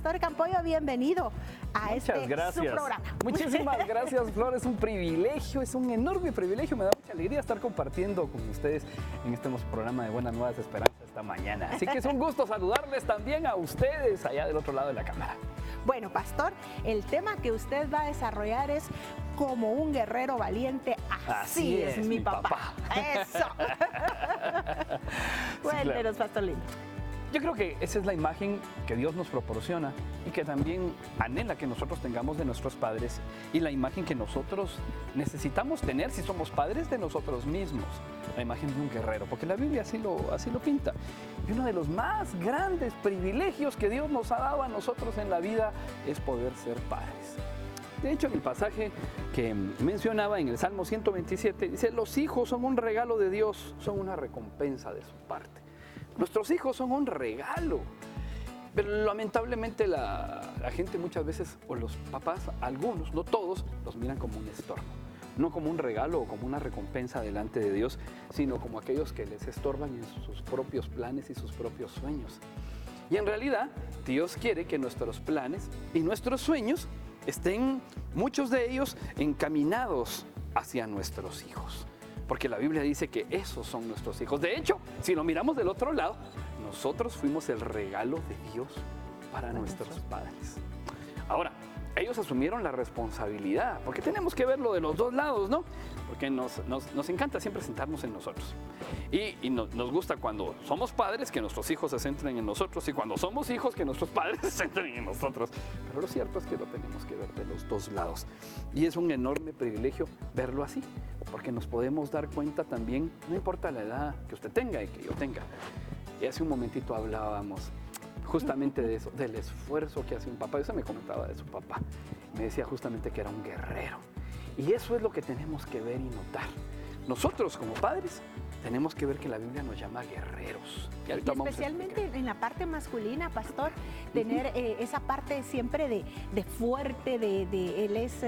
Pastor Campoyo, bienvenido a su programa. Muchísimas gracias, Flor. Es un privilegio, es un enorme privilegio. Me da mucha alegría estar compartiendo con ustedes en este hermoso programa de Buenas Nuevas Esperanza esta mañana. Así que es un gusto saludarles también a ustedes allá del otro lado de la cámara. Bueno, Pastor, el tema que usted va a desarrollar es como un guerrero valiente. Así es mi papá. Eso. Cuéntenos, sí, Pastor lindo. Yo creo que esa es la imagen que Dios nos proporciona y que también anhela que nosotros tengamos de nuestros padres, y la imagen que nosotros necesitamos tener si somos padres de nosotros mismos, la imagen de un guerrero, porque la Biblia así lo pinta. Y uno de los más grandes privilegios que Dios nos ha dado a nosotros en la vida es poder ser padres. De hecho, en el pasaje que mencionaba en el Salmo 127, dice: los hijos son un regalo de Dios, son una recompensa de su parte. Nuestros hijos son un regalo, pero lamentablemente la gente muchas veces, o los papás, algunos, no todos, los miran como un estorbo. No como un regalo o como una recompensa delante de Dios, sino como aquellos que les estorban en sus propios planes y sus propios sueños. Y en realidad, Dios quiere que nuestros planes y nuestros sueños estén, muchos de ellos, encaminados hacia nuestros hijos. Porque la Biblia dice que esos son nuestros hijos. De hecho, si lo miramos del otro lado, nosotros fuimos el regalo de Dios para nuestros padres. Ahora, ellos asumieron la responsabilidad, porque tenemos que verlo de los dos lados, ¿no? Porque nos encanta siempre sentarnos en nosotros. Y nos gusta cuando somos padres que nuestros hijos se centren en nosotros, y cuando somos hijos que nuestros padres se centren en nosotros. Pero lo cierto es que lo tenemos que ver de los dos lados. Y es un enorme privilegio verlo así, porque nos podemos dar cuenta también, no importa la edad que usted tenga y que yo tenga. Y hace un momentito hablábamos justamente de eso, del esfuerzo que hace un papá. Eso me comentaba de su papá. Me decía justamente que era un guerrero. Y eso es lo que tenemos que ver y notar. Nosotros como padres tenemos que ver que la Biblia nos llama guerreros. Y especialmente en la parte masculina, Pastor, tener esa parte siempre de fuerte, él es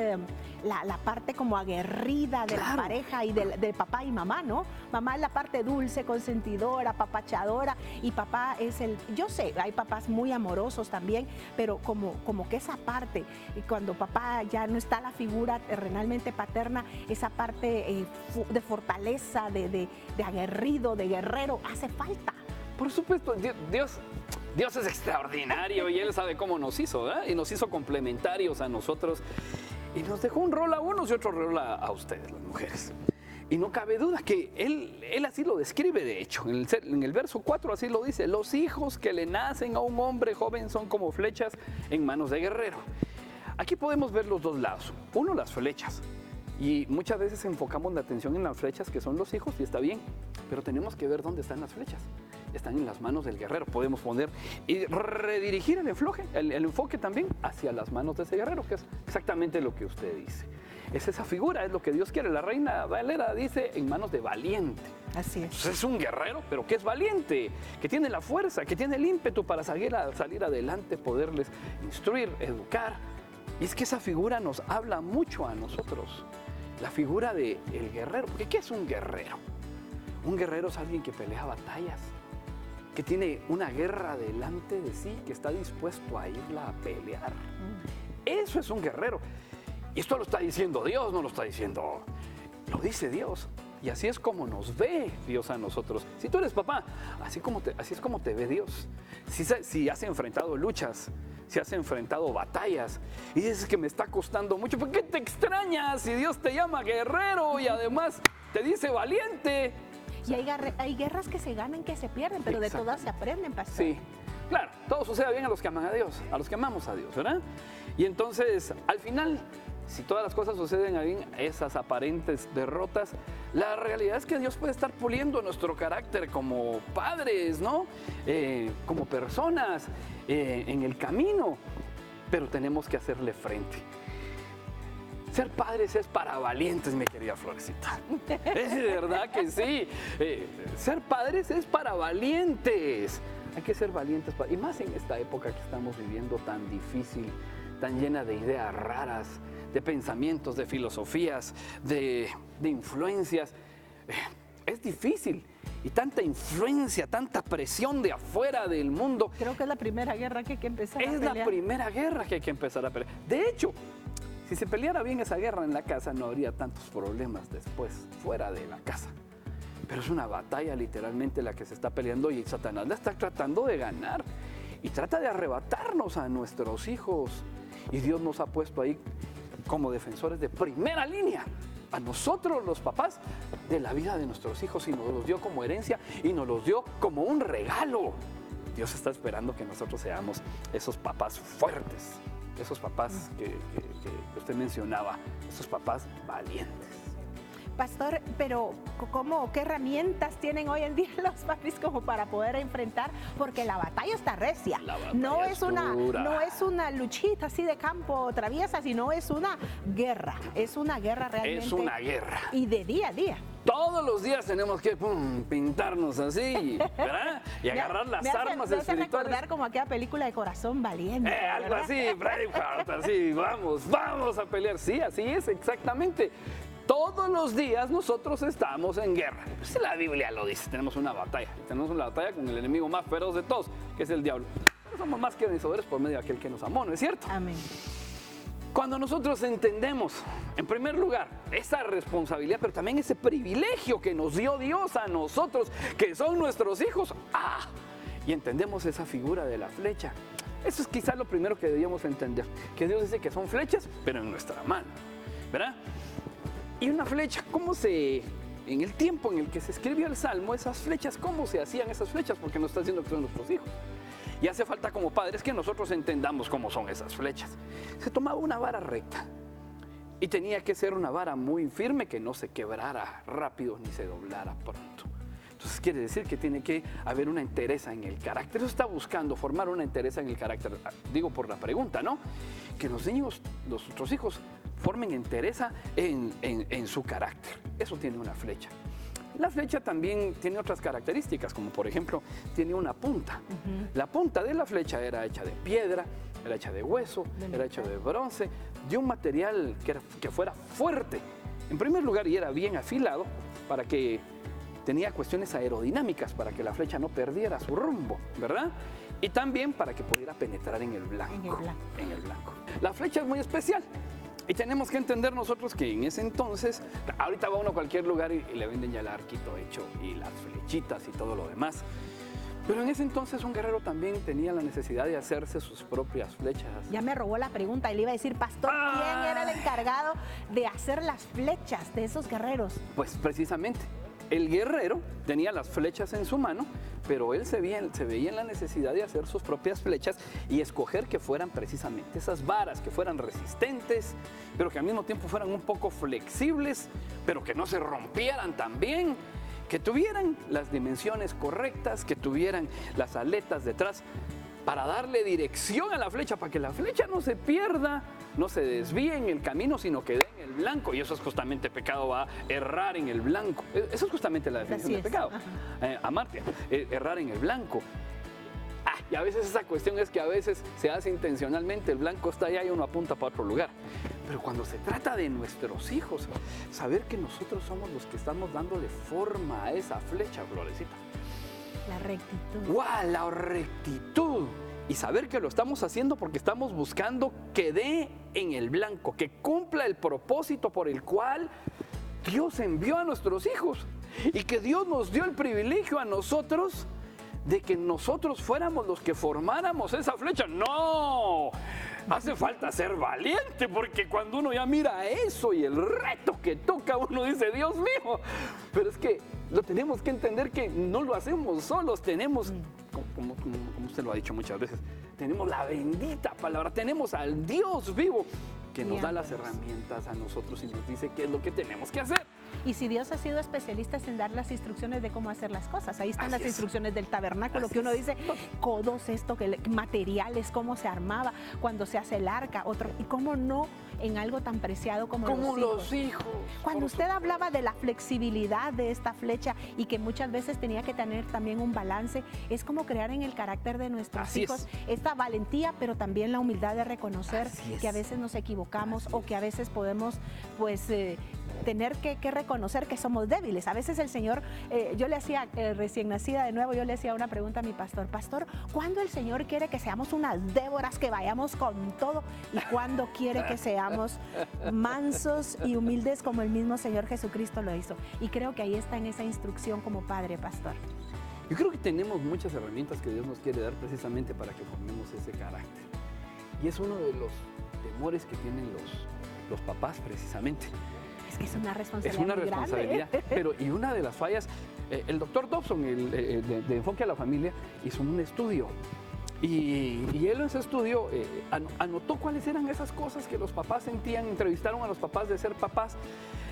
la parte como aguerrida de la pareja y de papá y mamá, ¿no? Mamá es la parte dulce, consentidora, apapachadora, y papá es yo sé, hay papás muy amorosos también, pero como que esa parte, y cuando papá ya no está la figura terrenalmente paterna, esa parte de fortaleza, de aguerrido, de guerrero, hace falta. Por supuesto, Dios es extraordinario y Él sabe cómo nos hizo, ¿verdad? Y nos hizo complementarios a nosotros y nos dejó un rol a unos y otro rol a ustedes, las mujeres. Y no cabe duda que él así lo describe, de hecho, en el verso 4 así lo dice: los hijos que le nacen a un hombre joven son como flechas en manos de guerrero. Aquí podemos ver los dos lados. Uno, las flechas. Y muchas veces enfocamos la atención en las flechas, que son los hijos, y está bien, pero tenemos que ver dónde están las flechas. Están en las manos del guerrero. Podemos poner y redirigir el enfoque también hacia las manos de ese guerrero, que es exactamente lo que usted dice. Es esa figura, es lo que Dios quiere. La Reina Valera dice: en manos de valiente. Así es. Entonces es un guerrero, pero que es valiente, que tiene la fuerza, que tiene el ímpetu para salir adelante, poderles instruir, educar. Y es que esa figura nos habla mucho a nosotros. La figura del guerrero. Porque ¿qué es un guerrero? Un guerrero es alguien que pelea batallas, que tiene una guerra delante de sí, que está dispuesto a irla a pelear. Eso es un guerrero. Y esto lo está diciendo Dios, no lo está diciendo, lo dice Dios. Y así es como nos ve Dios a nosotros. Si tú eres papá, así es como te ve Dios. Si has enfrentado luchas, si has enfrentado batallas y dices que me está costando mucho, ¿por qué te extrañas si Dios te llama guerrero y además te dice valiente? Y hay guerras que se ganan, que se pierden, pero de todas se aprenden, Pastor. Sí, claro, todo sucede bien a los que aman a Dios, a los que amamos a Dios, ¿verdad? Y entonces, al final, si todas las cosas suceden bien, esas aparentes derrotas, la realidad es que Dios puede estar puliendo nuestro carácter como padres, ¿no? Como personas, en el camino, pero tenemos que hacerle frente. Ser padres es para valientes, mi querida Florecita. Es de verdad que sí. Ser padres es para valientes. Hay que ser valientes, y más en esta época que estamos viviendo tan difícil, tan llena de ideas raras, de pensamientos, de filosofías, de influencias. Es difícil. y tanta influencia, tanta presión de afuera del mundo. Creo que es la primera guerra que hay que empezar a Es pelear. la primera guerra que hay que empezar a pelear. De hecho, si se peleara bien esa guerra en la casa, no habría tantos problemas después, fuera de la casa. Pero es una batalla literalmente la que se está peleando y Satanás la está tratando de ganar. Y trata de arrebatarnos a nuestros hijos. Y Dios nos ha puesto ahí como defensores de primera línea. A nosotros los papás de la vida de nuestros hijos y nos los dio como herencia y nos los dio como un regalo. Dios está esperando que nosotros seamos esos papás fuertes, esos papás que usted mencionaba, esos papás valientes. Pastor, pero ¿qué herramientas tienen hoy en día los papis como para poder enfrentar? Porque la batalla está recia. La batalla no es es una, dura. no es una luchita así de campo traviesa, sino es una guerra. Es una guerra realmente. Es una guerra. Y de día a día. Todos los días tenemos que pintarnos así, ¿verdad? Y agarrar las armas me hace espirituales. recordar como aquella película de Corazón Valiente. Algo ¿verdad? así, Braveheart, así, vamos a pelear. Sí, así es, exactamente. Todos los días nosotros estamos en guerra. Pues la Biblia lo dice, tenemos una batalla. Tenemos una batalla con el enemigo más feroz de todos, que es el diablo. Pero somos más que vencedores por medio de aquel que nos amó, ¿no es cierto? Amén. Cuando nosotros entendemos, en primer lugar, esa responsabilidad, pero también ese privilegio que nos dio Dios a nosotros, que son nuestros hijos, y entendemos esa figura de la flecha. Eso es quizás lo primero que debíamos entender, que Dios dice que son flechas, pero en nuestra mano, ¿verdad? Y una flecha, en el tiempo en el que se escribió el Salmo, esas flechas, ¿cómo se hacían esas flechas? Porque nos está diciendo que son nuestros hijos. Y hace falta como padres que nosotros entendamos cómo son esas flechas. Se tomaba una vara recta y tenía que ser una vara muy firme que no se quebrara rápido ni se doblara pronto. Entonces quiere decir que tiene que haber una entereza en el carácter. Eso está buscando formar una entereza en el carácter. Digo por la pregunta, ¿no? Que los niños, nuestros hijos, formen entereza en su carácter. Eso tiene una flecha. La flecha también tiene otras características, como por ejemplo, tiene una punta. La punta de la flecha era hecha de piedra, era hecha de hueso, era hecha de bronce, de un material que fuera fuerte. En primer lugar, y era bien afilado, para que tenía cuestiones aerodinámicas, para que la flecha no perdiera su rumbo, ¿verdad? Y también para que pudiera penetrar en el blanco. En el blanco. La flecha es muy especial. Y tenemos que entender nosotros que en ese entonces, ahorita va uno a cualquier lugar y le venden ya el arquito hecho y las flechitas y todo lo demás. Pero en ese entonces un guerrero también tenía la necesidad de hacerse sus propias flechas. Ya me robó la pregunta y le iba a decir, pastor, ¿quién era el encargado de hacer las flechas de esos guerreros? Pues precisamente, el guerrero tenía las flechas en su mano, pero él se veía en la necesidad de hacer sus propias flechas y escoger que fueran precisamente esas varas, que fueran resistentes, pero que al mismo tiempo fueran un poco flexibles, pero que no se rompieran también, que tuvieran las dimensiones correctas, que tuvieran las aletas detrás para darle dirección a la flecha, para que la flecha no se pierda, no se desvíe en el camino, sino que dé en el blanco. Y eso es justamente pecado, va a errar en el blanco. Eso es justamente la definición de pecado. Amartya, errar en el blanco. Y a veces esa cuestión es que a veces se hace intencionalmente, el blanco está allá y uno apunta para otro lugar. Pero cuando se trata de nuestros hijos, saber que nosotros somos los que estamos dándole forma a esa flecha, Florecita. La rectitud. ¡Guau! La rectitud. Y saber que lo estamos haciendo porque estamos buscando que dé en el blanco, que cumpla el propósito por el cual Dios envió a nuestros hijos. Y que Dios nos dio el privilegio a nosotros de que nosotros fuéramos los que formáramos esa flecha. ¡No! Hace falta ser valiente, porque cuando uno ya mira eso y el reto que toca, uno dice, Dios mío. Pero es que lo tenemos que entender que no lo hacemos solos, tenemos, como usted lo ha dicho muchas veces, tenemos la bendita palabra, tenemos al Dios vivo que nos da las herramientas a nosotros y nos dice qué es lo que tenemos que hacer. Y si Dios ha sido especialista en dar las instrucciones de cómo hacer las cosas, ahí están las instrucciones del tabernáculo, que uno dice, codos, materiales, cómo se armaba, cuando se hace el arca, y cómo no en algo tan preciado como los hijos. Cuando usted hablaba de la flexibilidad de esta flecha y que muchas veces tenía que tener también un balance, es como crear en el carácter de nuestros hijos esta valentía, pero también la humildad de reconocer que a veces nos equivocamos o que a veces podemos, pues, tener que reconocer que somos débiles. A veces el Señor, yo le hacía, recién nacida de nuevo, yo le hacía una pregunta a mi pastor: pastor, ¿cuándo el Señor quiere que seamos unas Déboras, que vayamos con todo? ¿Y cuándo quiere que seamos mansos y humildes como el mismo Señor Jesucristo lo hizo? Y creo que ahí está en esa instrucción como padre, pastor. Yo creo que tenemos muchas herramientas que Dios nos quiere dar precisamente para que formemos ese carácter. Y es uno de los temores que tienen los papás precisamente. Es que es una responsabilidad. Es una responsabilidad. Pero, y una de las fallas, el doctor Dobson, de Enfoque a la Familia, hizo un estudio. Y él en ese estudio anotó cuáles eran esas cosas que los papás sentían. Entrevistaron a los papás de ser papás.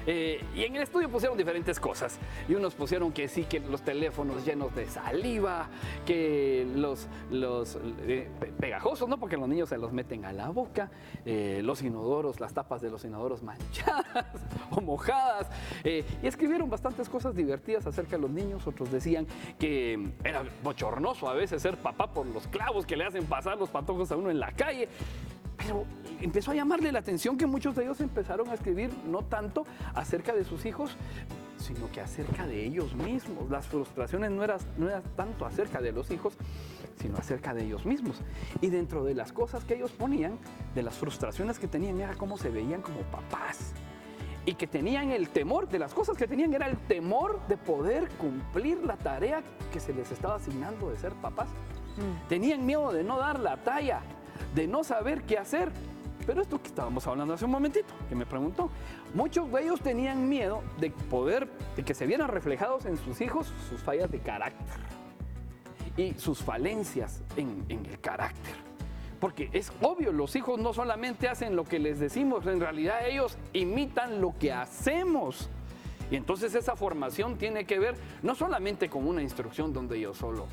Y en el estudio pusieron diferentes cosas. Y unos pusieron que sí, que los teléfonos llenos de saliva, que los pegajosos, ¿no? Porque los niños se los meten a la boca, los inodoros, las tapas de los inodoros manchadas o mojadas. Y escribieron bastantes cosas divertidas acerca de los niños. Otros decían que era bochornoso a veces ser papá por los clavos que le hacen pasar los patojos a uno en la calle. Pero empezó a llamarle la atención que muchos de ellos empezaron a escribir no tanto acerca de sus hijos, sino que acerca de ellos mismos. Las frustraciones no eran tanto acerca de los hijos, sino acerca de ellos mismos. Y dentro de las cosas que ellos ponían, de las frustraciones que tenían, era cómo se veían como papás. Y que tenían el temor, de las cosas que tenían era el temor de poder cumplir la tarea que se les estaba asignando de ser papás. Tenían miedo de no dar la talla, de no saber qué hacer. Pero esto que estábamos hablando hace un momentito, que me preguntó, muchos de ellos tenían miedo de que se vieran reflejados en sus hijos sus fallas de carácter y sus falencias en el carácter. Porque es obvio, los hijos no solamente hacen lo que les decimos, en realidad ellos imitan lo que hacemos. Y entonces esa formación tiene que ver no solamente con una instrucción donde yo solo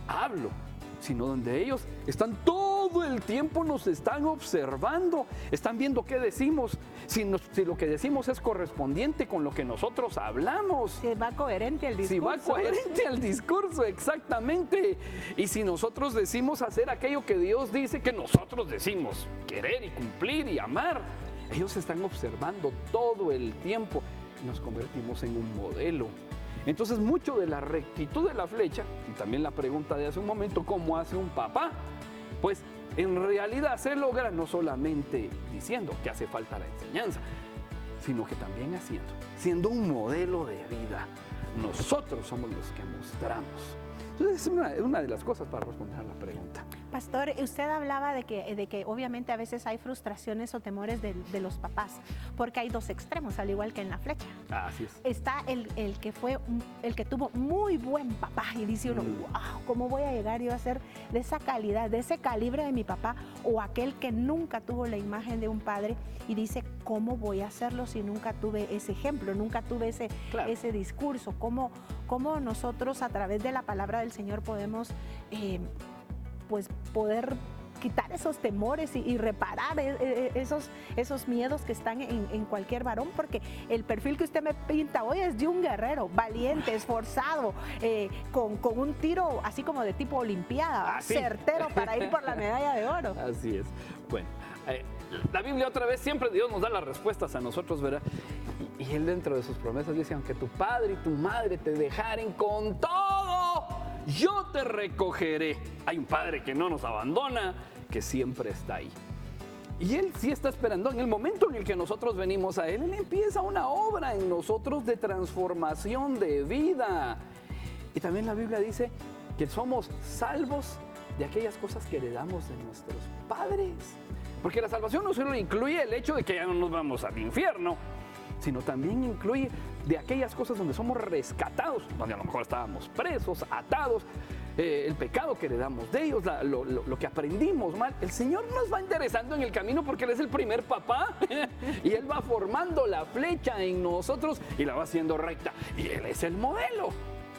hablo, sino donde ellos están todo el tiempo, nos están observando, están viendo qué decimos, si lo que decimos es correspondiente con lo que nosotros hablamos. Si va coherente al discurso. Si va coherente al discurso, exactamente. Y si nosotros decimos hacer aquello que Dios dice que nosotros decimos, querer y cumplir y amar, ellos están observando todo el tiempo y nos convertimos en un modelo. Entonces, mucho de la rectitud de la flecha, y también la pregunta de hace un momento, ¿cómo hace un papá? Pues en realidad se logra no solamente diciendo que hace falta la enseñanza, sino que también siendo un modelo de vida. Nosotros somos los que mostramos. Entonces, es una de las cosas para responder a la pregunta. Pastor, usted hablaba de que obviamente a veces hay frustraciones o temores de los papás, porque hay dos extremos, al igual que en la flecha. Así es. Está el que tuvo muy buen papá y dice uno, wow, ¿cómo voy a llegar yo a ser de esa calidad, de ese calibre de mi papá? O aquel que nunca tuvo la imagen de un padre y dice, ¿cómo voy a hacerlo si nunca tuve ese ejemplo, nunca tuve ese discurso? ¿Cómo nosotros a través de la palabra del Señor podemos poder quitar esos temores y reparar esos miedos que están en cualquier varón? Porque el perfil que usted me pinta hoy es de un guerrero valiente, esforzado, con un tiro así como de tipo olimpiada, certero para ir por la medalla de oro. Así es. Bueno, la Biblia otra vez, siempre Dios nos da las respuestas a nosotros, ¿verdad? Y Él dentro de sus promesas dice, aunque tu padre y tu madre te dejaren con todo, yo te recogeré. Hay un Padre que no nos abandona, que siempre está ahí. Y Él sí está esperando. En el momento en el que nosotros venimos a Él, Él empieza una obra en nosotros de transformación de vida. Y también la Biblia dice que somos salvos de aquellas cosas que heredamos de nuestros padres. Porque la salvación no solo incluye el hecho de que ya no nos vamos al infierno, sino también incluye de aquellas cosas donde somos rescatados, donde a lo mejor estábamos presos, atados, el pecado que heredamos de ellos, lo que aprendimos mal. El Señor nos va interesando en el camino porque Él es el primer papá y Él va formando la flecha en nosotros y la va haciendo recta. Y Él es el modelo.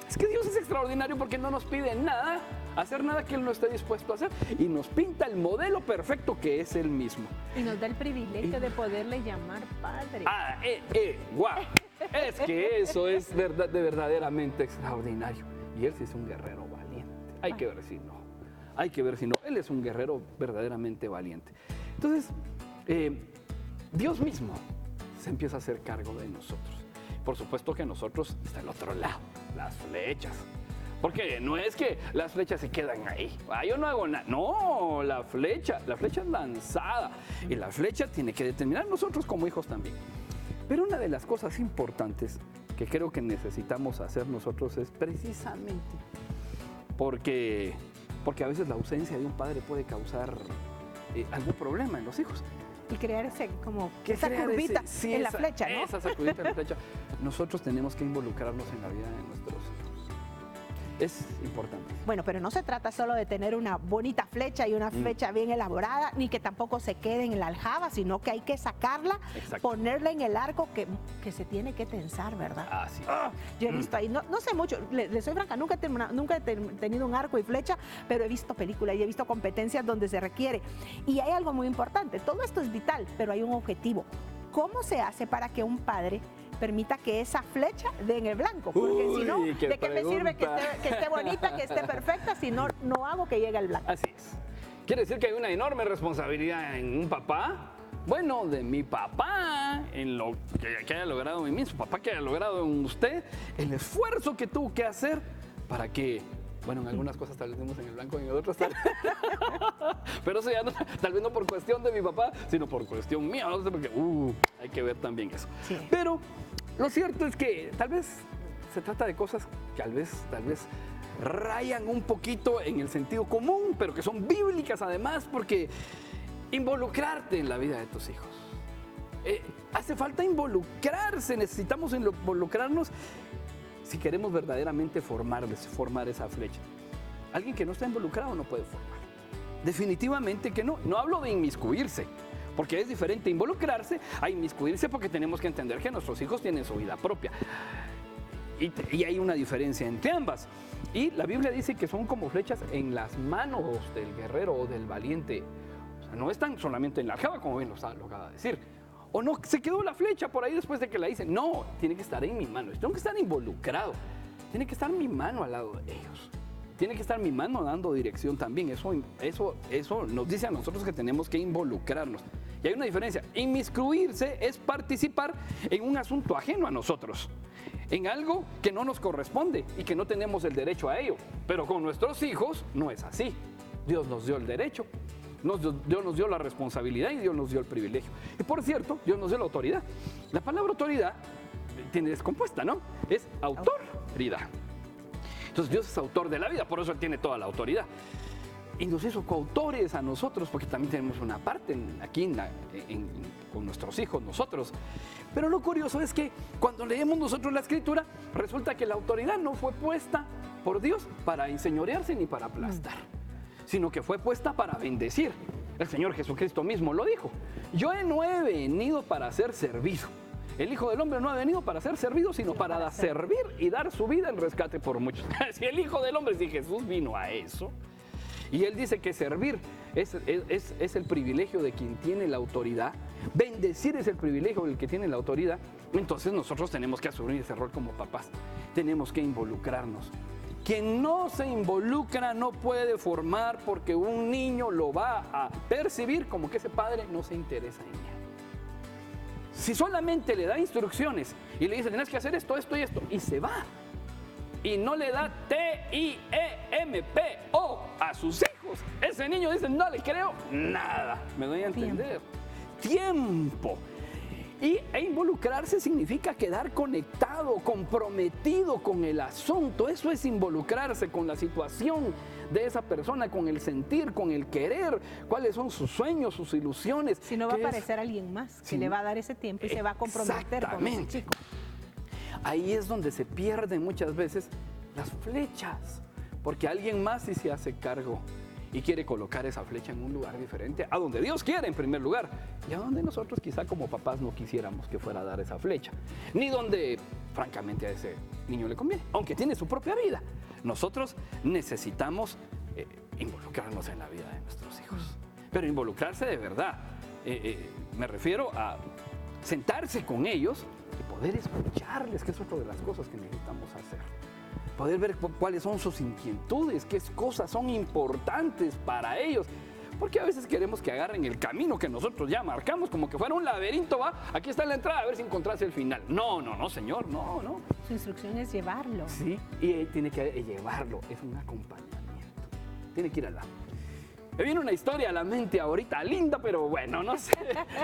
Es que Dios es extraordinario porque no nos pide nada, hacer nada que Él no esté dispuesto a hacer, y nos pinta el modelo perfecto que es Él mismo. Y nos da el privilegio de poderle llamar Padre. ¡Guau! Es que eso es verdaderamente extraordinario. Y Él sí es un guerrero valiente. Hay que ver si no. Hay que ver si no. Él es un guerrero verdaderamente valiente. Entonces, Dios mismo se empieza a hacer cargo de nosotros. Por supuesto que nosotros está el otro lado, las flechas. Porque no es que las flechas se quedan ahí. Yo no hago nada. No, la flecha es lanzada. Y la flecha tiene que determinar nosotros como hijos también. Pero una de las cosas importantes que creo que necesitamos hacer nosotros es precisamente porque a veces la ausencia de un padre puede causar algún problema en los hijos. Y crear esa curvita en la flecha, ¿no? Esa sacudita en la flecha. Nosotros tenemos que involucrarnos en la vida de nuestros hijos. Es importante. Bueno, pero no se trata solo de tener una bonita flecha y una flecha bien elaborada, ni que tampoco se quede en la aljaba, sino que hay que sacarla, ponerla en el arco que se tiene que tensar, ¿verdad? Así. Yo he visto ahí, no sé mucho, le soy franca, nunca he tenido un arco y flecha, pero he visto películas y he visto competencias donde se requiere. Y hay algo muy importante, todo esto es vital, pero hay un objetivo. ¿Cómo se hace para que un padre permita que esa flecha dé en el blanco? Porque si no, ¿de qué me sirve que esté bonita, que esté perfecta, si no hago que llegue al blanco? Así es. ¿Quiere decir que hay una enorme responsabilidad en un papá? Bueno, de mi papá, en lo que haya logrado en mí, su papá que haya logrado en usted, el esfuerzo que tuvo que hacer para que, bueno, en algunas cosas tal vez demos en el blanco, en otras tal. Pero eso ya no, tal vez no por cuestión de mi papá, sino por cuestión mía, no sé, porque hay que ver también eso. Sí. Pero lo cierto es que tal vez se trata de cosas que tal vez rayan un poquito en el sentido común, pero que son bíblicas además, porque involucrarte en la vida de tus hijos. Hace falta involucrarse, necesitamos involucrarnos si queremos verdaderamente formar esa flecha. Alguien que no está involucrado no puede formar. Definitivamente que no. No hablo de inmiscuirse, porque es diferente involucrarse a inmiscuirse, porque tenemos que entender que nuestros hijos tienen su vida propia. Y hay una diferencia entre ambas. Y la Biblia dice que son como flechas en las manos del guerrero o del valiente. O sea, no están solamente en la aljaba, como bien lo acaba de decir. O no, se quedó la flecha por ahí después de que la hice. No, tiene que estar en mi mano. Tengo que estar involucrado. Tiene que estar mi mano al lado de ellos. Tiene que estar mi mano dando dirección también. Eso nos dice a nosotros que tenemos que involucrarnos. Y hay una diferencia. Inmiscuirse es participar en un asunto ajeno a nosotros, en algo que no nos corresponde y que no tenemos el derecho a ello. Pero con nuestros hijos no es así. Dios nos dio el derecho. Dios nos dio la responsabilidad y Dios nos dio el privilegio. Y por cierto, Dios nos dio la autoridad. La palabra autoridad tiene descompuesta, ¿no? Es autoridad. Entonces Dios es autor de la vida, por eso Él tiene toda la autoridad. Y nos hizo coautores a nosotros, porque también tenemos una parte aquí con nuestros hijos, nosotros. Pero lo curioso es que cuando leemos nosotros la Escritura, resulta que la autoridad no fue puesta por Dios para enseñorearse ni para aplastar, sino que fue puesta para bendecir. El Señor Jesucristo mismo lo dijo. Yo no he venido para ser servido. El Hijo del Hombre no ha venido para ser servido, sino para servir y dar su vida en rescate por muchos. Si el Hijo del Hombre, si Jesús vino a eso, y Él dice que servir es el privilegio de quien tiene la autoridad, bendecir es el privilegio del que tiene la autoridad, entonces nosotros tenemos que asumir ese rol como papás. Tenemos que involucrarnos. Quien no se involucra no puede formar, porque un niño lo va a percibir como que ese padre no se interesa en él. Si solamente le da instrucciones y le dice, tienes que hacer esto, esto y esto, y se va, y no le da TIEMPO a sus hijos, ese niño dice, no le creo nada. ¿Me doy a entender? Tiempo. E involucrarse significa quedar conectado, comprometido con el asunto. Eso es involucrarse con la situación de esa persona, con el sentir, con el querer, cuáles son sus sueños, sus ilusiones. Si no va a aparecer alguien más que le va a dar ese tiempo y se va a comprometer con ese chico. Ahí es donde se pierden muchas veces las flechas, porque alguien más sí se hace cargo y quiere colocar esa flecha en un lugar diferente, a donde Dios quiere en primer lugar, y a donde nosotros quizá como papás no quisiéramos que fuera a dar esa flecha, ni donde francamente a ese niño le conviene, aunque tiene su propia vida. Nosotros necesitamos involucrarnos en la vida de nuestros hijos, pero involucrarse de verdad. Me refiero a sentarse con ellos y poder escucharles, que es otra de las cosas que necesitamos hacer. Poder ver cuáles son sus inquietudes, qué cosas son importantes para ellos, Porque a veces queremos que agarren el camino que nosotros ya marcamos, como que fuera un laberinto, va, aquí está la entrada, a ver si encontrás el final. No, señor, no. Su instrucción es llevarlo. Sí, y tiene que llevarlo, es un acompañamiento. Tiene que ir al lado. Me viene una historia a la mente ahorita, linda, pero bueno, no sé,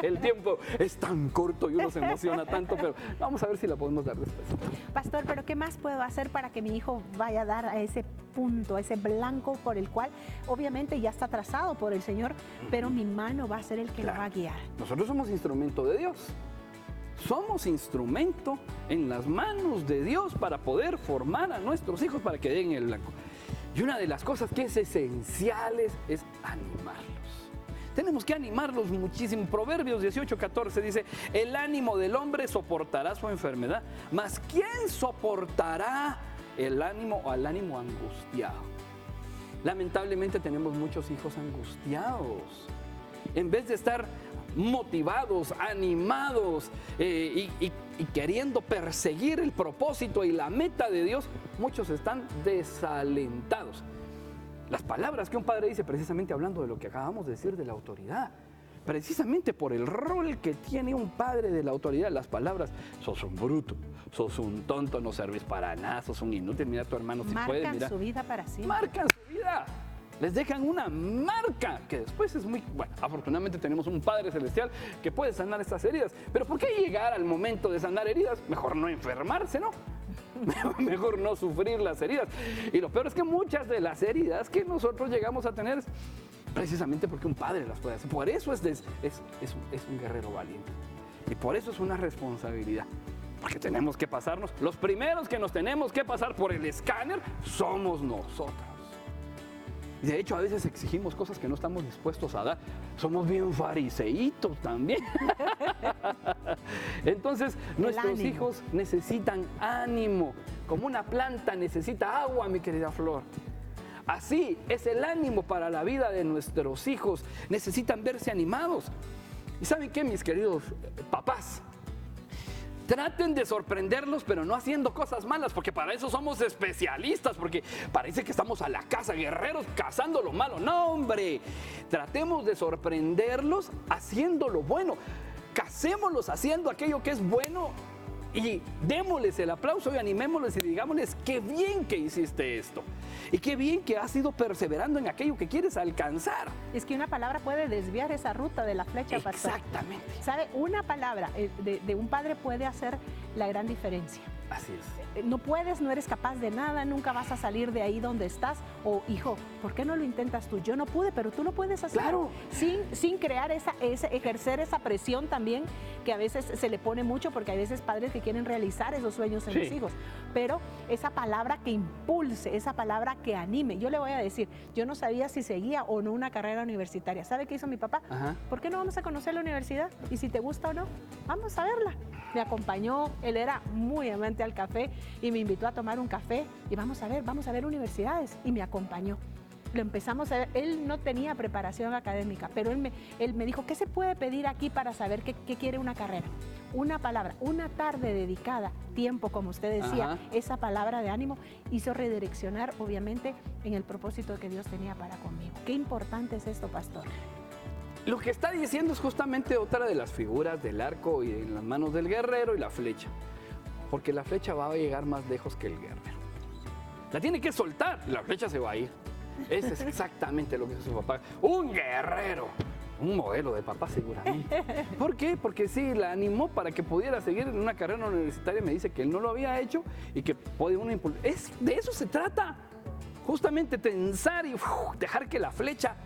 el tiempo es tan corto y uno se emociona tanto, pero vamos a ver si la podemos dar después. Pastor, pero ¿qué más puedo hacer para que mi hijo vaya a dar a ese punto, a ese blanco por el cual obviamente ya está trazado por el Señor, pero mi mano va a ser el que lo va a guiar? Nosotros somos instrumento de Dios. Somos instrumento en las manos de Dios para poder formar a nuestros hijos para que den el blanco. Y una de las cosas que es esencial es animarlos. Tenemos que animarlos muchísimo. Proverbios 18:14 dice, el ánimo del hombre soportará su enfermedad, mas ¿quién soportará el ánimo o al ánimo angustiado? Lamentablemente tenemos muchos hijos angustiados. En vez de estar motivados, animados y queriendo perseguir el propósito y la meta de Dios, muchos están desalentados. Las palabras que un padre dice, precisamente hablando de lo que acabamos de decir de la autoridad, precisamente por el rol que tiene un padre de la autoridad, las palabras, sos un bruto, sos un tonto, no servís para nada, sos un inútil, mira a tu hermano si puede, mira. Marcan su vida para siempre. Marcan su vida. Les dejan una marca que después es muy... Bueno, afortunadamente tenemos un Padre Celestial que puede sanar estas heridas. Pero ¿por qué llegar al momento de sanar heridas? Mejor no enfermarse, ¿no? Mejor no sufrir las heridas. Y lo peor es que muchas de las heridas que nosotros llegamos a tener es precisamente porque un padre las puede hacer. Por eso es un guerrero valiente. Y por eso es una responsabilidad. Porque tenemos que pasarnos... Los primeros que nos tenemos que pasar por el escáner somos nosotros. Y de hecho a veces exigimos cosas que no estamos dispuestos a dar. Somos bien fariseitos también. Entonces nuestros hijos necesitan ánimo. Como una planta necesita agua, mi querida Flor. Así es el ánimo para la vida de nuestros hijos. Necesitan verse animados. ¿Y saben qué, mis queridos papás? Traten de sorprenderlos, pero no haciendo cosas malas, porque para eso somos especialistas, porque parece que estamos a la caza, guerreros, cazando lo malo. No, hombre, tratemos de sorprenderlos haciendo lo bueno. Casémoslos haciendo aquello que es bueno y démosles el aplauso y animémosles y digámosles qué bien que hiciste esto y qué bien que has ido perseverando en aquello que quieres alcanzar. Es que una palabra puede desviar esa ruta de la flecha, pastor. Exactamente. ¿Sabe? Una palabra de un padre puede hacer la gran diferencia. Así es. No puedes, no eres capaz de nada, nunca vas a salir de ahí donde estás. O, hijo, ¿por qué no lo intentas tú? Yo no pude, pero tú lo puedes hacer. Claro. Sin crear ejercer esa presión también que a veces se le pone mucho, porque hay veces padres que quieren realizar esos sueños en los hijos. Pero esa palabra que impulse, esa palabra que anime. Yo le voy a decir, yo no sabía si seguía o no una carrera universitaria. ¿Sabe qué hizo mi papá? Ajá. ¿Por qué no vamos a conocer la universidad? Y si te gusta o no, vamos a verla. Me acompañó, él era muy amante al café y me invitó a tomar un café y vamos a ver universidades, y me acompañó. Lo empezamos a ver, él no tenía preparación académica, pero él me dijo, ¿qué se puede pedir aquí para saber qué quiere una carrera? Una palabra, una tarde dedicada, tiempo, como usted decía, Ajá. esa palabra de ánimo hizo redireccionar, obviamente, en el propósito que Dios tenía para conmigo. Qué importante es esto, pastor. Lo que está diciendo es justamente otra de las figuras del arco y en las manos del guerrero y la flecha. Porque la flecha va a llegar más lejos que el guerrero. La tiene que soltar, la flecha se va a ir. Ese es exactamente lo que hizo su papá. Un guerrero, un modelo de papá seguramente. ¿Por qué? Porque sí, la animó para que pudiera seguir en una carrera universitaria. Me dice que él no lo había hecho y que puede uno impulsar. De eso se trata. Justamente tensar y dejar que la flecha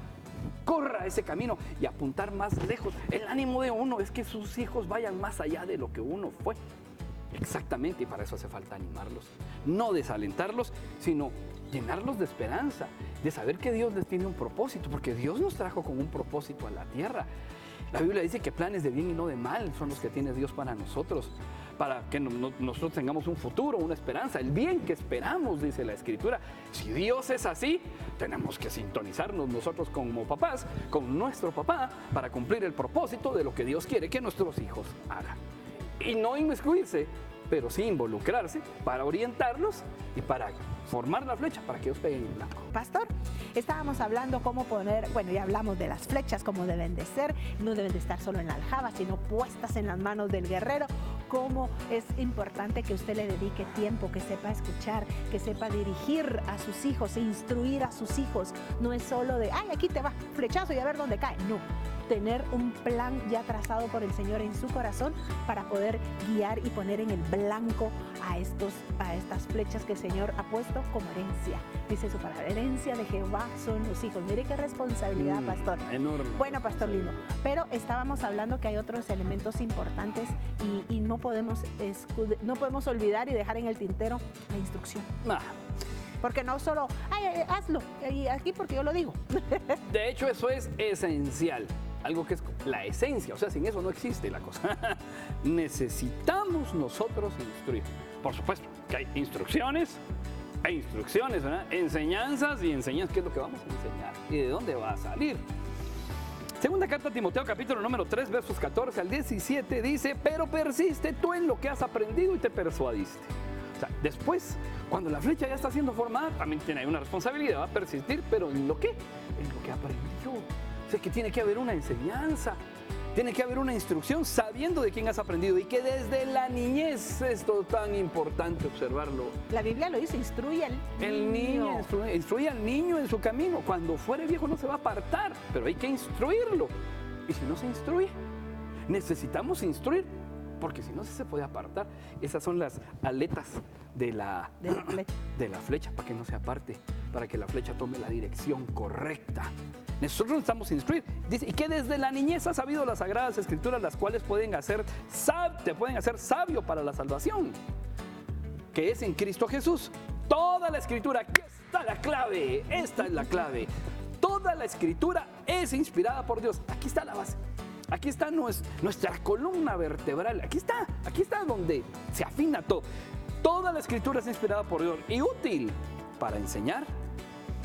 corra ese camino y apuntar más lejos. El ánimo de uno es que sus hijos vayan más allá de lo que uno fue. Exactamente, y para eso hace falta animarlos. No desalentarlos, sino llenarlos de esperanza, de saber que Dios les tiene un propósito, porque Dios nos trajo con un propósito a la tierra. La Biblia dice que planes de bien y no de mal son los que tiene Dios para nosotros, para que nosotros tengamos un futuro, una esperanza, el bien que esperamos, dice la Escritura. Si Dios es así, tenemos que sintonizarnos nosotros como papás, con nuestro papá, para cumplir el propósito de lo que Dios quiere que nuestros hijos hagan. Y no inmiscuirse pero sí involucrarse para orientarlos y para formar la flecha para que ellos peguen el blanco. Pastor, estábamos hablando cómo poner, bueno, ya hablamos de las flechas, cómo deben de ser, no deben de estar solo en la aljaba, sino puestas en las manos del guerrero. Cómo es importante que usted le dedique tiempo, que sepa escuchar, que sepa dirigir a sus hijos e instruir a sus hijos. No es solo de, ay, aquí te va, flechazo y a ver dónde cae. No, tener un plan ya trazado por el Señor en su corazón para poder guiar y poner en el blanco a estas flechas que el Señor ha puesto como herencia. Dice su palabra, herencia de Jehová son los hijos. Mire qué responsabilidad, pastor. Enorme. Bueno, pastor Lino, pero estábamos hablando que hay otros elementos importantes y no podemos olvidar y dejar en el tintero la instrucción. Porque no solo, ay, hazlo, y aquí porque yo lo digo. De hecho, eso es esencial. Algo que es la esencia, o sea, sin eso no existe la cosa. Necesitamos nosotros instruir. Por supuesto que hay instrucciones e instrucciones, ¿verdad? Enseñanzas y enseñanzas. ¿Qué es lo que vamos a enseñar? ¿Y de dónde va a salir? Segunda carta a Timoteo, capítulo número 3, versos 14 al 17, dice, pero persiste tú en lo que has aprendido y te persuadiste. O sea, después, cuando la flecha ya está siendo formada, también tiene una responsabilidad, va a persistir, pero ¿en lo qué? En lo que aprendió. O sea, que tiene que haber una enseñanza, tiene que haber una instrucción sabiendo de quién has aprendido y que desde la niñez es esto tan importante observarlo. La Biblia lo dice, instruye al niño. El niño, instruye al niño en su camino. Cuando fuere viejo no se va a apartar, pero hay que instruirlo. Y si no se instruye, necesitamos instruir, porque si no se puede apartar. Esas son las aletas de la flecha, para que no se aparte, para que la flecha tome la dirección correcta. Nosotros necesitamos instruir. Dice, y que desde la niñez has sabido las sagradas escrituras, las cuales te pueden hacer sabio para la salvación, que es en Cristo Jesús. Toda la escritura, aquí está la clave, esta es la clave. Toda la escritura es inspirada por Dios. Aquí está la base. Aquí está nuestra columna vertebral. Aquí está donde se afina todo. Toda la escritura es inspirada por Dios y útil para enseñar,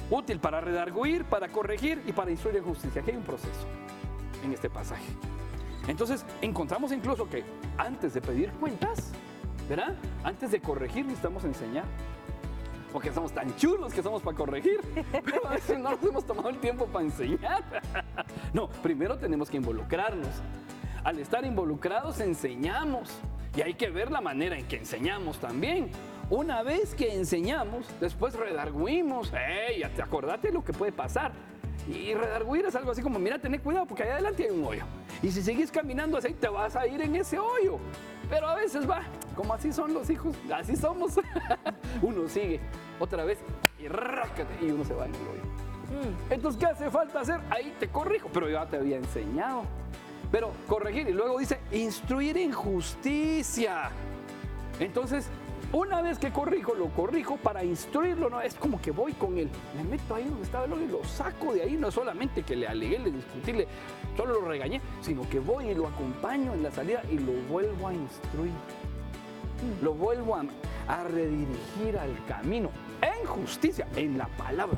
útil para redarguir, para corregir y para instruir en justicia. Aquí hay un proceso en este pasaje. Entonces, encontramos incluso que antes de pedir cuentas, ¿verdad? Antes de corregir necesitamos enseñar. Porque somos tan chulos que somos para corregir, pero a veces no nos hemos tomado el tiempo para enseñar. No, primero tenemos que involucrarnos. Al estar involucrados enseñamos y hay que ver la manera en que enseñamos también. Una vez que enseñamos, después redarguimos. Acordate lo que puede pasar. Y redarguir es algo así como, mira, ten cuidado porque allá adelante hay un hoyo. Y si sigues caminando así, te vas a ir en ese hoyo. Pero a veces va, como así son los hijos, así somos. Uno sigue otra vez y rácate y uno se va en el hoyo. Entonces, ¿qué hace falta hacer? Ahí te corrijo, pero yo ya te había enseñado. Pero corregir, y luego dice, instruir en justicia. Entonces, una vez que lo corrijo para instruirlo, no es como que voy con él, me meto ahí donde estaba el hoyo y lo saco de ahí. No es solamente que le alegué, le discutí, solo lo regañé, sino que voy y lo acompaño en la salida y lo vuelvo a instruir. Lo vuelvo a redirigir al camino, en justicia, en la palabra.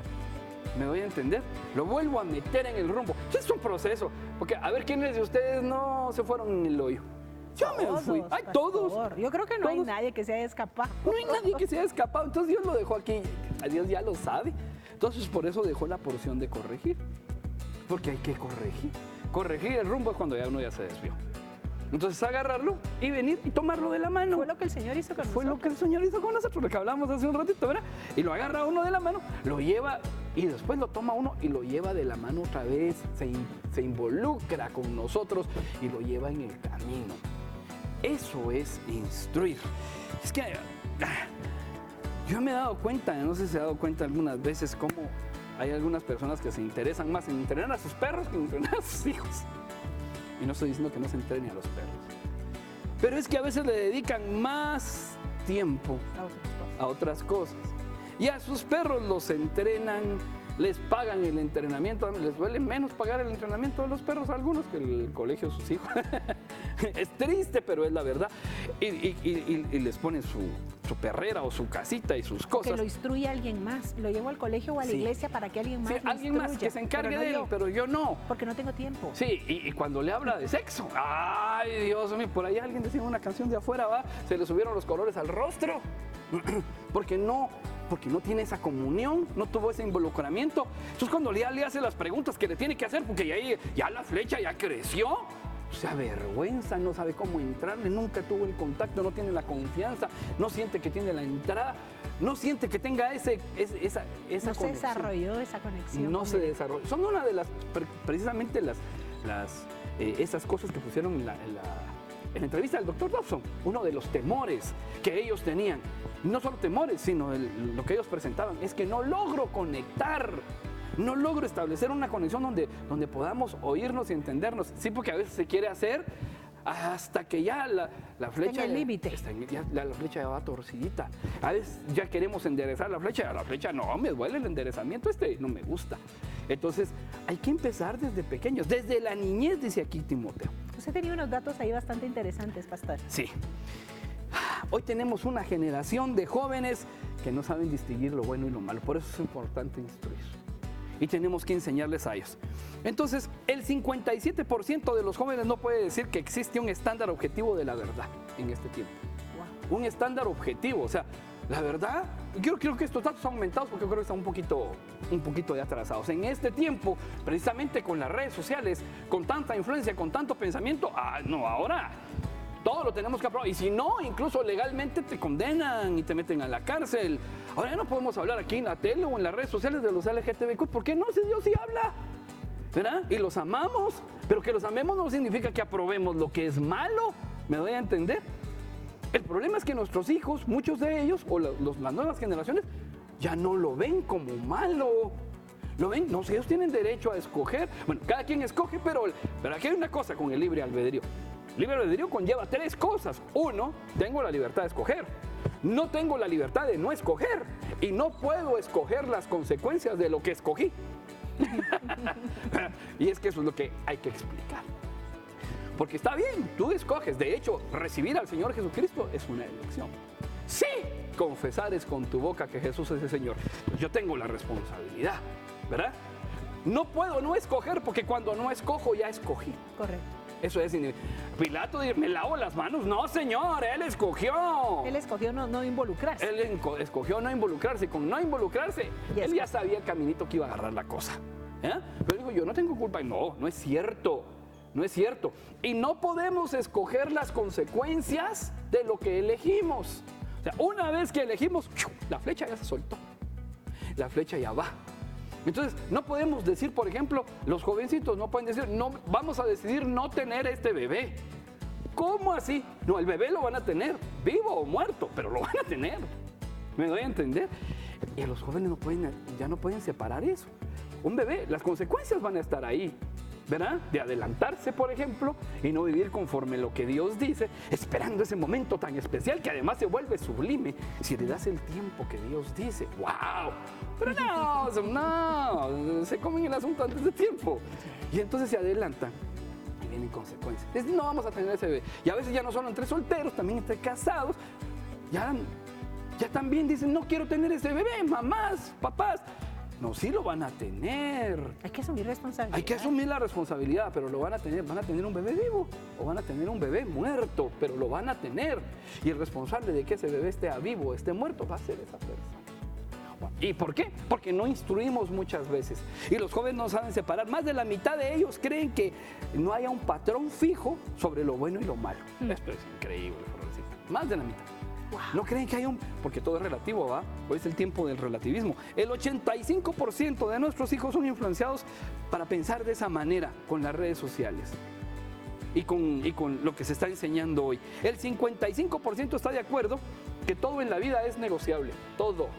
¿Me doy a entender? Lo vuelvo a meter en el rumbo. Es un proceso, porque a ver quiénes de ustedes no se fueron en el hoyo. Yo me fui. ¡Ay, todos! Yo creo que no hay nadie que se haya escapado. No hay nadie que se haya escapado. Entonces Dios lo dejó aquí. Dios ya lo sabe. Entonces por eso dejó la porción de corregir. Porque hay que corregir. Corregir el rumbo es cuando ya uno ya se desvió. Entonces agarrarlo y venir y tomarlo de la mano. Fue lo que el Señor hizo con nosotros. Fue lo que el Señor hizo con nosotros, lo que hablamos hace un ratito, ¿verdad? Y lo agarra uno de la mano, lo lleva y después lo toma uno y lo lleva de la mano otra vez. Se involucra con nosotros y lo lleva en el camino. Eso es instruir. Es que yo me he dado cuenta, no sé si se ha dado cuenta algunas veces cómo hay algunas personas que se interesan más en entrenar a sus perros que en entrenar a sus hijos. Y no estoy diciendo que no se entrene a los perros. Pero es que a veces le dedican más tiempo a otras cosas. Y a sus perros los entrenan, les pagan el entrenamiento, les duele menos pagar el entrenamiento de los perros a algunos que el colegio de sus hijos. Es triste, pero es la verdad. Y les ponen su perrera o su casita y sus cosas. Que lo instruye alguien más. Lo llevo al colegio o a la iglesia para que alguien más lo alguien instruya, más que se encargue pero no de él, yo, pero yo no. porque no tengo tiempo. Sí, y cuando le habla de sexo, ay Dios mío, por ahí alguien decía una canción de afuera, va, se le subieron los colores al rostro, porque no tiene esa comunión, no tuvo ese involucramiento. Entonces cuando ya le hace las preguntas que le tiene que hacer, porque ya la flecha ya creció, se avergüenza, no sabe cómo entrarle, nunca tuvo el contacto, no tiene la confianza, no siente que tiene la entrada, no siente que tenga esa No conexión. se desarrolló esa conexión. No se desarrolló. Son una de las, precisamente esas cosas que pusieron en la entrevista del doctor Dobson, uno de los temores que ellos tenían. No solo temores, sino lo que ellos presentaban, es que no logro conectar. No logro establecer una conexión donde podamos oírnos y entendernos. Sí, porque a veces se quiere hacer hasta que ya la flecha... en el límite. La flecha ya va torcidita. A veces ya queremos enderezar la flecha no, me duele el enderezamiento, no me gusta. Entonces, hay que empezar desde pequeños, desde la niñez, dice aquí Timoteo. Usted tenía unos datos ahí bastante interesantes, pastor. Sí. Hoy tenemos una generación de jóvenes que no saben distinguir lo bueno y lo malo. Por eso es importante instruir. Y tenemos que enseñarles a ellos. Entonces, el 57% de los jóvenes no puede decir que existe un estándar objetivo de la verdad en este tiempo. Wow. Un estándar objetivo, o sea, la verdad, yo creo que estos datos han aumentado porque yo creo que están un poquito de atrasados. En este tiempo, precisamente con las redes sociales, con tanta influencia, con tanto pensamiento, ahora todo lo tenemos que aprobar. Y si no, incluso legalmente te condenan y te meten a la cárcel. Ahora ya no podemos hablar aquí en la tele o en las redes sociales de los LGTBQ. ¿Por qué no? Si Dios sí habla, ¿verdad? Y los amamos. Pero que los amemos no significa que aprobemos lo que es malo. ¿Me doy a entender? El problema es que nuestros hijos, muchos de ellos, o las nuevas generaciones, ya no lo ven como malo. ¿Lo ven? No sé, ellos tienen derecho a escoger. Bueno, cada quien escoge, pero aquí hay una cosa con el libre albedrío. Libre albedrío conlleva 3 cosas. 1, tengo la libertad de escoger. No tengo la libertad de no escoger. Y no puedo escoger las consecuencias de lo que escogí. Y es que eso es lo que hay que explicar. Porque está bien, tú escoges. De hecho, recibir al Señor Jesucristo es una elección. Sí, confesares con tu boca que Jesús es el Señor. Yo tengo la responsabilidad, ¿verdad? No puedo no escoger porque cuando no escojo ya escogí. Correcto. Eso es, Pilato dice, me lavo las manos. No, Señor, Él escogió. Él escogió no involucrarse. Él escogió no involucrarse. Y con no involucrarse, Él ya sabía el caminito que iba a agarrar la cosa. Pero dijo, yo no tengo culpa. No es cierto. No es cierto. Y no podemos escoger las consecuencias de lo que elegimos. O sea, una vez que elegimos, la flecha ya se soltó. La flecha ya va. Entonces, no podemos decir, por ejemplo, los jovencitos no pueden decir, no, vamos a decidir no tener este bebé. ¿Cómo así? No, el bebé lo van a tener, vivo o muerto, pero lo van a tener. ¿Me doy a entender? Y los jóvenes ya no pueden separar eso. Un bebé, las consecuencias van a estar ahí, ¿verdad? De adelantarse, por ejemplo, y no vivir conforme lo que Dios dice, esperando ese momento tan especial que además se vuelve sublime si le das el tiempo que Dios dice. ¡Wow! Pero no, se comen el asunto antes de tiempo. Y entonces se adelantan y vienen consecuencias. No vamos a tener ese bebé. Y a veces ya no solo entre solteros, también entre casados. Ya también dicen, no quiero tener ese bebé, mamás, papás. No, sí lo van a tener. Hay que asumir responsabilidad. Hay que asumir la responsabilidad, pero lo van a tener. Van a tener un bebé vivo o van a tener un bebé muerto, pero lo van a tener. Y el responsable de que ese bebé esté vivo o esté muerto va a ser esa persona. ¿Y por qué? Porque no instruimos muchas veces. Y los jóvenes no saben separar. Más de la mitad de ellos creen que no haya un patrón fijo sobre lo bueno y lo malo. Esto es increíble, Florcita. Más de la mitad. Wow. No creen que hay porque todo es relativo, ¿va? Hoy es el tiempo del relativismo. El 85% de nuestros hijos son influenciados para pensar de esa manera con las redes sociales y con lo que se está enseñando hoy. El 55% está de acuerdo que todo en la vida es negociable. Todo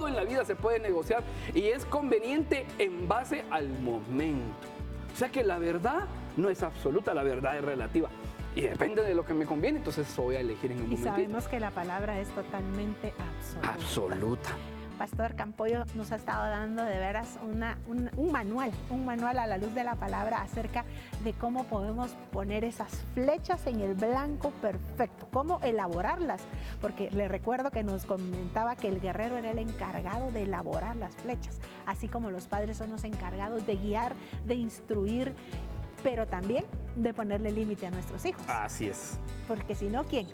en la vida se puede negociar y es conveniente en base al momento. O sea que la verdad no es absoluta, la verdad es relativa. Y depende de lo que me conviene, entonces eso voy a elegir en un momentito. Y sabemos que la palabra es totalmente absoluta. Absoluta. Pastor Campoyo nos ha estado dando de veras un manual a la luz de la palabra acerca de cómo podemos poner esas flechas en el blanco perfecto, cómo elaborarlas, porque le recuerdo que nos comentaba que el guerrero era el encargado de elaborar las flechas, así como los padres son los encargados de guiar, de instruir, pero también de ponerle límite a nuestros hijos. Así es. Porque si no, ¿quién?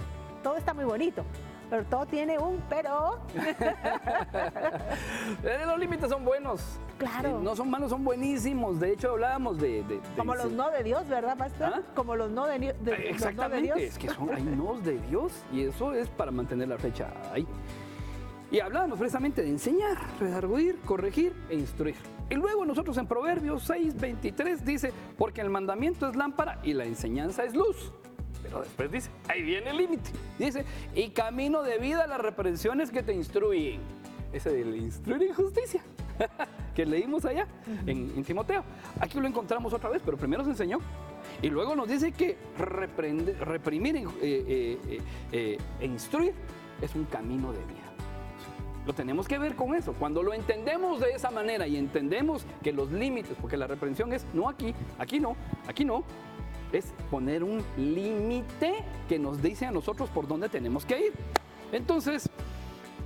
Todo está muy bonito, pero todo tiene un pero. Los límites son buenos. Claro. No son malos, son buenísimos. De hecho, hablábamos de como los no de Dios, ¿verdad, pastor? ¿Ah? Como los no de exactamente, los no de Dios. Es que hay nos de Dios y eso es para mantener la flecha ahí. Y hablábamos precisamente de enseñar, redarguir, corregir e instruir. Y luego nosotros en Proverbios 6:23 dice, porque el mandamiento es lámpara y la enseñanza es luz. Pero después dice, ahí viene el límite. Dice, y camino de vida las reprensiones que te instruyen. Ese del instruir en justicia, que leímos allá en Timoteo. Aquí lo encontramos otra vez, pero primero se enseñó. Y luego nos dice que reprimir e instruir es un camino de vida. Lo tenemos que ver con eso. Cuando lo entendemos de esa manera y entendemos que los límites, porque la reprensión es no aquí, aquí no, es poner un límite que nos dice a nosotros por dónde tenemos que ir. Entonces,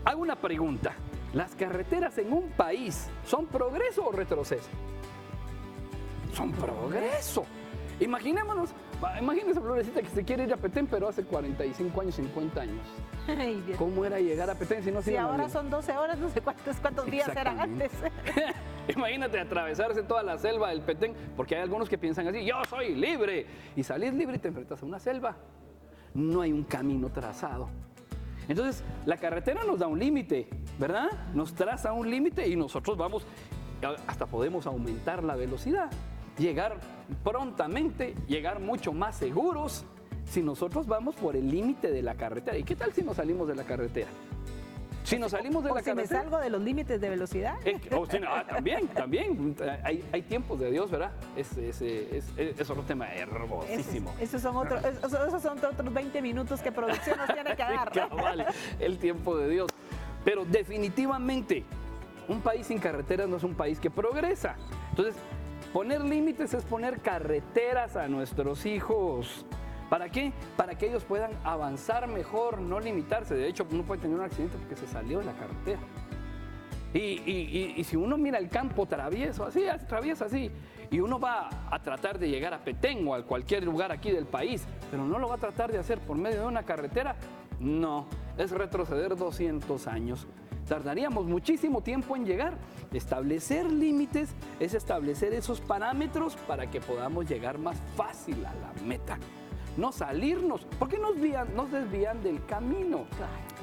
hago una pregunta. ¿Las carreteras en un país son progreso o retroceso? Son progreso. Imagínense, Florecita, que se quiere ir a Petén, pero hace 45 años, 50 años. Ay, Dios. ¿Cómo era llegar a Petén si no se Si iba ahora bien? son 12 horas, no sé cuántos días eran antes. Imagínate atravesarse toda la selva del Petén, porque hay algunos que piensan así, yo soy libre, y salís libre y te enfrentas a una selva. No hay un camino trazado. Entonces, la carretera nos da un límite, ¿verdad? Nos traza un límite y nosotros vamos, hasta podemos aumentar la velocidad, llegar prontamente, llegar mucho más seguros si nosotros vamos por el límite de la carretera. ¿Y qué tal si nos salimos de la carretera? Si nos salimos de la carretera. me salgo de los límites de velocidad. También. Hay tiempos de Dios, ¿verdad? Es otro tema hermosísimo. Esos son otros 20 minutos que producción nos tiene que dar. Cabal, el tiempo de Dios. Pero definitivamente, un país sin carreteras no es un país que progresa. Entonces, poner límites es poner carreteras a nuestros hijos. ¿Para qué? Para que ellos puedan avanzar mejor, no limitarse. De hecho, uno puede tener un accidente porque se salió de la carretera. Y si uno mira el campo travieso, atraviesa así, y uno va a tratar de llegar a Petén o a cualquier lugar aquí del país, pero no lo va a tratar de hacer por medio de una carretera, no, es retroceder 200 años. Tardaríamos muchísimo tiempo en llegar. Establecer límites es establecer esos parámetros para que podamos llegar más fácil a la meta. No salirnos, porque nos desvían del camino.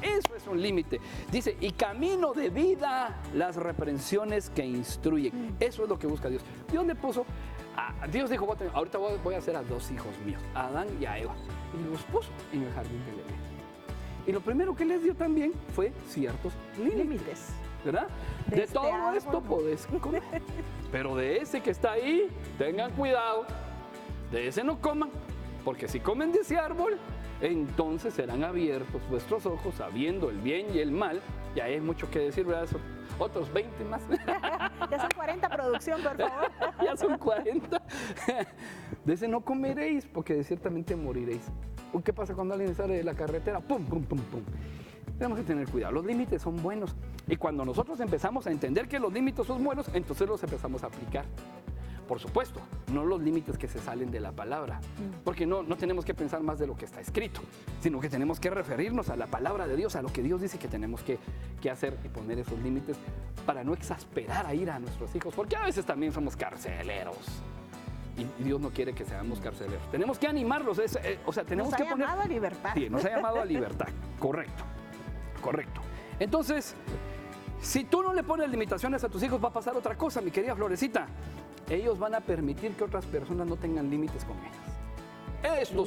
Eso es un límite. Dice, y camino de vida, las reprensiones que instruyen. Eso es lo que busca Dios. Dios le puso, Dios dijo, ahorita voy a hacer a 2 hijos míos, a Adán y a Eva. Y los puso en el jardín del Edén. Y lo primero que les dio también fue ciertos límites. ¿Verdad? De todo esto podés comer. Pero de ese que está ahí, tengan cuidado. De ese no coman. Porque si comen de ese árbol, entonces serán abiertos vuestros ojos, sabiendo el bien y el mal. Y ahí hay mucho que decir, ¿verdad? Son otros 20 más. Ya son 40, producción, por favor. Ya son 40. De ese no comeréis, porque ciertamente moriréis. ¿Qué pasa cuando alguien sale de la carretera? ¡Pum, pum, pum, pum! Tenemos que tener cuidado. Los límites son buenos. Y cuando nosotros empezamos a entender que los límites son buenos, entonces los empezamos a aplicar. Por supuesto, no los límites que se salen de la palabra, porque no tenemos que pensar más de lo que está escrito, sino que tenemos que referirnos a la palabra de Dios, a lo que Dios dice que tenemos que hacer y poner esos límites para no exasperar a ira a nuestros hijos, porque a veces también somos carceleros. Y Dios no quiere que seamos carceleros. Tenemos que animarlos, tenemos que poner... Nos ha llamado a libertad. Sí, nos ha llamado a libertad, correcto. Entonces, si tú no le pones limitaciones a tus hijos, va a pasar otra cosa, mi querida Florecita. Ellos van a permitir que otras personas no tengan límites con ellas. Esto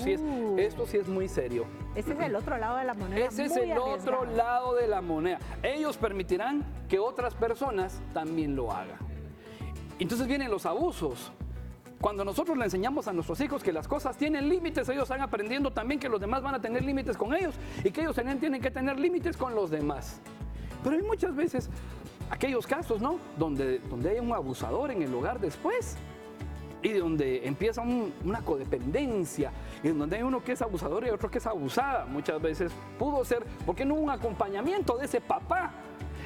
sí es muy serio. Ese es el otro lado de la moneda. Ese es el otro lado de la moneda. Ellos permitirán que otras personas también lo hagan. Entonces vienen los abusos. Cuando nosotros le enseñamos a nuestros hijos que las cosas tienen límites, ellos están aprendiendo también que los demás van a tener límites con ellos y que ellos tienen que tener límites con los demás. Pero hay muchas veces aquellos casos, ¿no? Donde hay un abusador en el hogar después. Y donde empieza una codependencia, y donde hay uno que es abusador y otro que es abusada. Muchas veces pudo ser porque no hubo un acompañamiento de ese papá.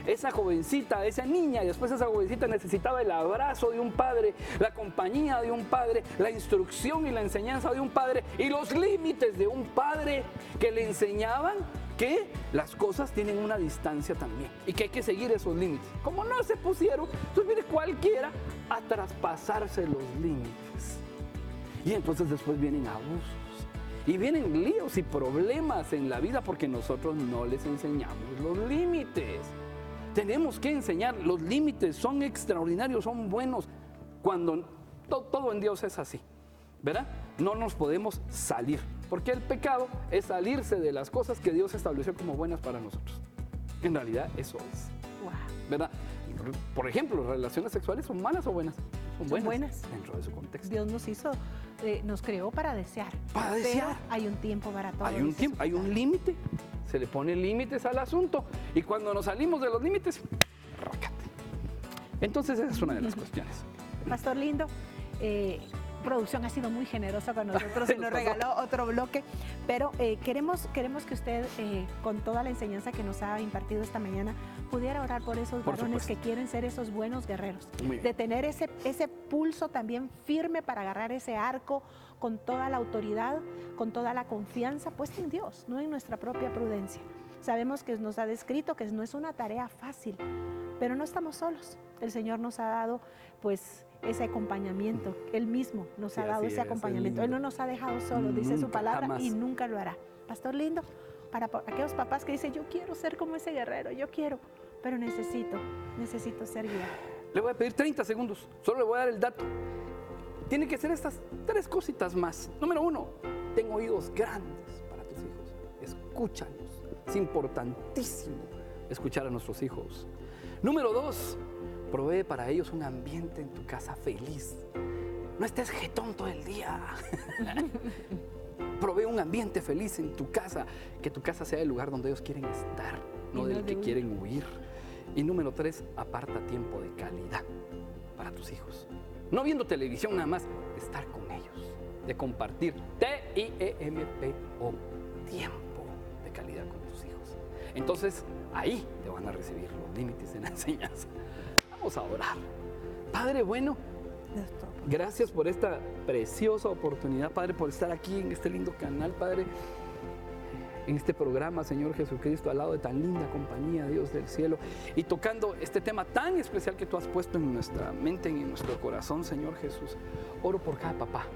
Esa jovencita, esa niña, y después esa jovencita necesitaba el abrazo de un padre, la compañía de un padre, la instrucción y la enseñanza de un padre y los límites de un padre que le enseñaban que las cosas tienen una distancia también y que hay que seguir esos límites. Como no se pusieron, entonces viene cualquiera a traspasarse los límites. Y entonces después vienen abusos y vienen líos y problemas en la vida porque nosotros no les enseñamos los límites. Tenemos que enseñar, los límites son extraordinarios, son buenos. Cuando todo en Dios es así, ¿verdad? No nos podemos salir, porque el pecado es salirse de las cosas que Dios estableció como buenas para nosotros. En realidad eso es, ¿verdad? Por ejemplo, ¿las relaciones sexuales son malas o buenas? Son buenas. Dentro de su contexto. Dios nos hizo, nos creó para desear. Para desear. Pero hay un tiempo para todo. Hay un tiempo, hay un límite. Se le pone límites al asunto. Y cuando nos salimos de los límites, rácate. Entonces esa es una de las cuestiones. Pastor Lindo, producción ha sido muy generosa con nosotros y nos regaló otro bloque, pero queremos que usted, con toda la enseñanza que nos ha impartido esta mañana, pudiera orar por esos varones que quieren ser esos buenos guerreros, de tener ese pulso también firme para agarrar ese arco con toda la autoridad, con toda la confianza puesta en Dios, no en nuestra propia prudencia. Sabemos que nos ha descrito que no es una tarea fácil, pero no estamos solos. El Señor nos ha dado, pues, ese acompañamiento. Él mismo nos ha dado ese acompañamiento. Él no nos ha dejado solos, dice su palabra, jamás. Y nunca lo hará. Pastor Lindo, para aquellos papás que dicen, yo quiero ser como ese guerrero, yo quiero, pero necesito ser guiado. Le voy a pedir 30 segundos, solo le voy a dar el dato. Tiene que ser estas 3 cositas más. Número 1, ten oídos grandes para tus hijos. Escúchalos. Es importantísimo escuchar a nuestros hijos. Número 2, provee para ellos un ambiente en tu casa feliz. No estés jetón todo el día. Provee un ambiente feliz en tu casa, que tu casa sea el lugar donde ellos quieren estar, no del que quieren huir. Y número 3, aparta tiempo de calidad para tus hijos. No viendo televisión nada más, estar con ellos, de compartir TIEMPO, tiempo de calidad con tus hijos. Entonces, ahí te van a recibir los límites de la enseñanza. Vamos a orar. Padre bueno, gracias por esta preciosa oportunidad, Padre, por estar aquí en este lindo canal, Padre, en este programa, Señor Jesucristo, al lado de tan linda compañía, Dios del cielo, y tocando este tema tan especial que tú has puesto en nuestra mente, en nuestro corazón, Señor Jesús. Oro por cada papá,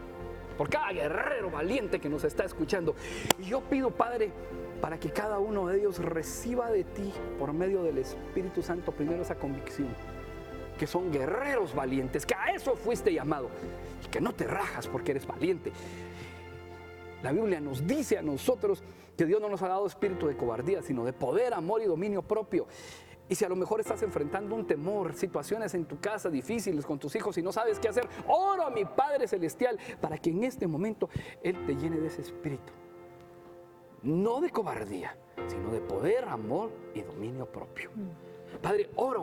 por cada guerrero valiente que nos está escuchando. Y yo pido, Padre, para que cada uno de ellos reciba de ti, por medio del Espíritu Santo, primero esa convicción, que son guerreros valientes, que a eso fuiste llamado, y que no te rajas porque eres valiente. La Biblia nos dice a nosotros que Dios no nos ha dado espíritu de cobardía, sino de poder, amor y dominio propio. Y si a lo mejor estás enfrentando un temor, situaciones en tu casa difíciles con tus hijos y no sabes qué hacer, oro a mi Padre Celestial para que en este momento Él te llene de ese espíritu. No de cobardía, sino de poder, amor y dominio propio. Padre, oro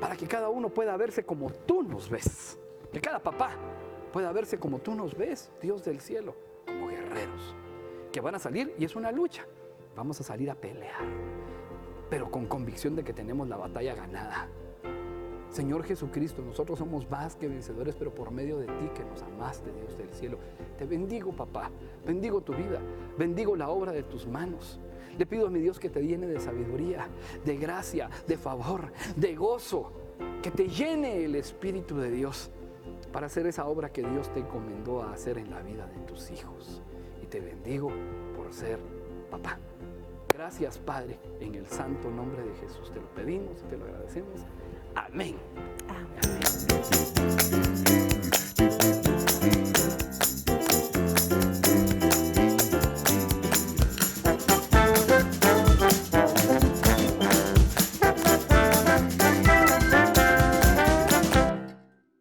para que cada uno pueda verse como tú nos ves. Que cada papá pueda verse como tú nos ves, Dios del cielo, como guerreros. Que van a salir, y es una lucha, vamos a salir a pelear, pero con convicción de que tenemos la batalla ganada. Señor Jesucristo, nosotros somos más que vencedores, pero por medio de ti que nos amaste, Dios del cielo. Te bendigo, papá, bendigo tu vida, bendigo la obra de tus manos. Le pido a mi Dios que te llene de sabiduría, de gracia, de favor, de gozo, que te llene el Espíritu de Dios para hacer esa obra que Dios te encomendó a hacer en la vida de tus hijos. Y te bendigo por ser papá. Gracias, Padre, en el santo nombre de Jesús. Te lo pedimos y te lo agradecemos. Amén. Amén.